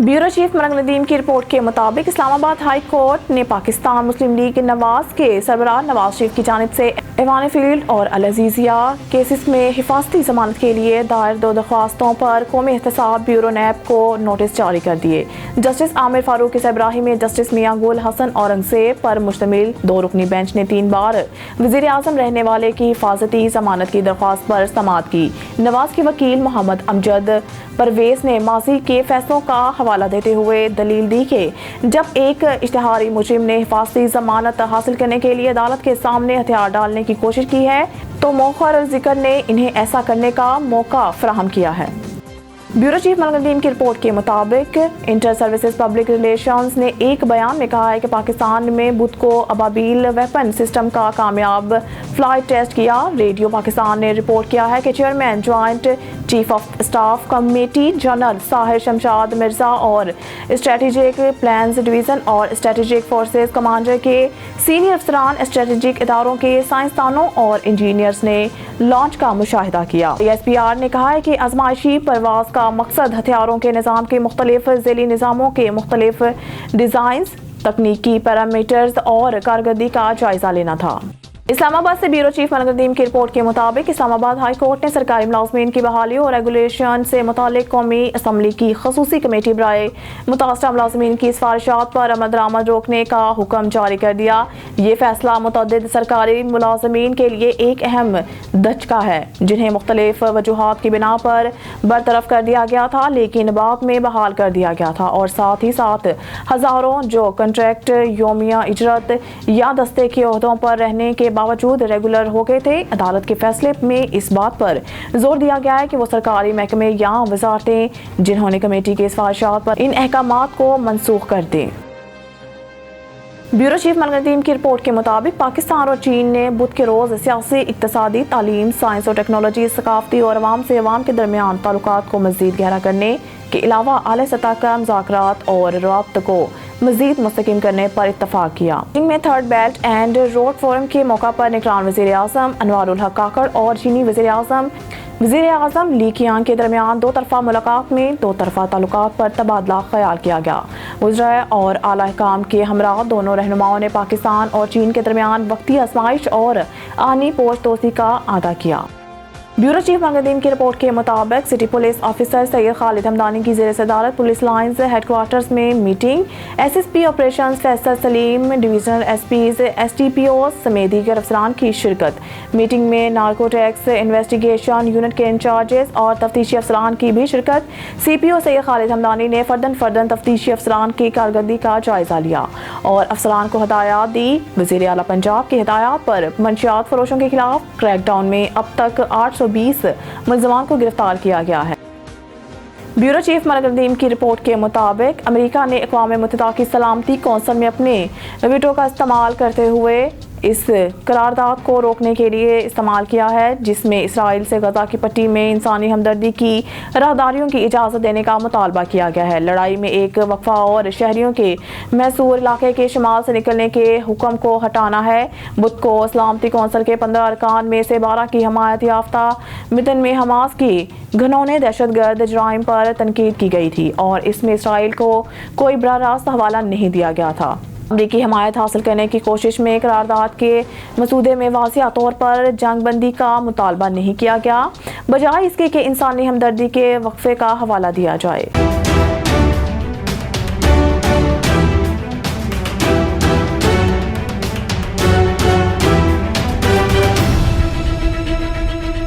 Bureau chief Malak Nadeem की report के मुताबिक इस्लामाबाद हाई कोर्ट ने पाकिस्तान मुस्लिम लीग नवाज के सरबराह नवाज शरीफ की जानिब से ऐवान फील्ड और अल अजीजिया केसेस में हिफाजती जमानत के लिए दायर 2 दरख्वास्तों पर कौमी एहतसाब ब्यूरो नैब को नोटिस जारी कर दिए। जस्टिस आमिर फारूक की सरबराही में जस्टिस मियां गुल हसन औरंगजेब पर मुश्तमिल 2 रुकनी बेंच ने 3 बार वज़ीर आज़म रहने वाले की हिफाजती जमानत की दरख्वास्त पर समाअत की। नवाज के वकील मोहम्मद अमजद परवेज ने माजी के फैसलों का हवाला देते हुए दलील दी कि जब एक इश्तिहारी मुजरिम ने हिफाजती जमानत हासिल करने के लिए अदालत के सामने हथियार डालने की कोशिश की है तो मौखर ज़िक्र ने इन्हें ऐसा करने का मौका फराहम किया है। ब्यूरो चीफ मलक नदीम की रिपोर्ट के मुताबिक इंटर सर्विसेज पब्लिक रिलेशंस ने एक बयान में कहा है कि पाकिस्तान में बुध को अबाबील वेपन सिस्टम का कामयाब फ्लाइट टेस्ट किया। रेडियो पाकिस्तान ने रिपोर्ट किया है कि chairman joint chief of staff committee general Sahir Shamshad Mirza और स्ट्रेटेजिक प्लान्स डिवीज़न और स्ट्रेटेजिक फोर्सेस कमांडर के सीनियर अफसरान स्ट्रेटेजिक इदारों के साइंसदानों और इंजीनियर्स ने लॉन्च का मुशाहिदा किया। ESPR ने कहा है कि आजमाइशी परवाज का मकसद हथियारों के निज़ाम के मुख्तलिफ ज़ैली निज़ामों के मुख्तलिफ डिज़ाइंस, तकनीकी पैरामीटर्स और कारकर्दगी का जायजा लेना था। इस्लामाबाद से ब्यूरो चीफ मलक नदीम की रिपोर्ट के मुताबिक इस्लामाबाद हाई कोर्ट ने सरकारी मुलाजमीन की बहाली और रेगुलेशन से मुतालिक कौमी असम्बली की खसूसी कमेटी बराए मुतासरा मुलाजमीन की सिफारिशात पर अमल दरामद रोकने का हुक्म जारी कर दिया। ये फैसला मुतअद्दिद सरकारी मुलाजमीन के लिए एक अहम दचका है जिन्हें मुख्तलिफ वजूहात की बिना पर बरतरफ कर दिया गया था लेकिन बाद में बहाल कर दिया गया था और साथ ही साथ हज़ारों जो कंट्रैक्ट योमिया इजरत या दस्ते के ओहदों पर रहने के बावजूद रेगुलर हो गए थे। अदालत के फैसले में इस बात पर जोर दिया गया है कि वो सरकारी महकमे या वजारतें जिन्होंने कमेटी के सिफारिशात पर इन अहकामात को मनसूख कर दें। ब्यूरो चीफ मलक नदीम की रिपोर्ट के मुताबिक पाकिस्तान और चीन ने बुध के रोज सियासी, इक्तिसादी, तालीम, साइंस और टेक्नोलॉजी, सकाफती और अवाम से अवाम के दरमियान ताल्लुकात को मज़ीद गहरा करने के अलावा आला सतह का मुज़ाकरात और रवाब्त को मज़ीद मुस्तहकम करने पर इत्तफाक किया। में third belt and road forum के मौका पर निगरान वज़ीर आज़म अनवारुल हक काकड़ और चीनी वज़ीर आज़म ली कियांग के दरमियान 2 तरफ़ा मुलाकात में 2 तरफ़ा ताल्लुकात पर तबादला ख्याल किया गया। वज़राए और आला अहकाम के हमरा दोनों रहनुमाओं ने पाकिस्तान और चीन के दरमियान वक्ती आजमाइश और आनी पोश दोस्ती का आदा किया। ब्यूरो चीफ मलक नदीम की रिपोर्ट के मुताबिक city police officer Syed Khalid Hamdani की ज़ेर सदारत पुलिस लाइन्स हेडक्वार्टर्स में meeting SSP operations Faisal Saleem, divisional SPs, STPOs समेत दीगर अफसरान की शिरकत। मीटिंग में नार्कोटिक्स इन्वेस्टिगेशन यूनिट के इंचार्जेस और तफ्तीशी अफसरान की भी शिरकत। CPO सैयद खालिद हमदानी ने फर्दन तफ्तीशी अफसरान की कारकर्दगी का जायजा लिया और अफसरान को हदायत दी। वज़ीर आला पंजाब की हिदायत पर मंशियात फरोशों के खिलाफ क्रैकडाउन में अब तक 820 मुल्ज़िमान को गिरफ्तार किया गया है। ब्यूरो चीफ मलक नदीम की रिपोर्ट के मुताबिक अमेरिका ने अक़वाम मुत्तहिदा की सलामती कौंसिल में अपने वीटो का इस्तेमाल करते हुए इस करारदाद को रोकने के लिए इस्तेमाल किया है जिसमें इसराइल से गजा की पट्टी में इंसानी हमदर्दी की राहदारियों की इजाज़त देने का मुतालबा किया गया है। लड़ाई में एक वक्फा और शहरियों के मैसूर इलाके के शुमाल से निकलने के हुक्म को हटाना है। बुध को सलामती कौंसिल के 15 अरकान में से 12 की हमायत याफ्ता मितन में हमास की घनौने दहशतगर्द जराइम पर तनकीद की गई थी और इसमें इसराइल को कोई बराह रास्त हवाला नहीं दिया गया था। अमरीकी हमायत हासिल करने की कोशिश में करारदाद के मसूदे में वाज़िह तौर पर जंग बंदी का मुतालबा नहीं किया गया, बजाय इसके कि इंसानी हमदर्दी के वक्फे का हवाला दिया जाए।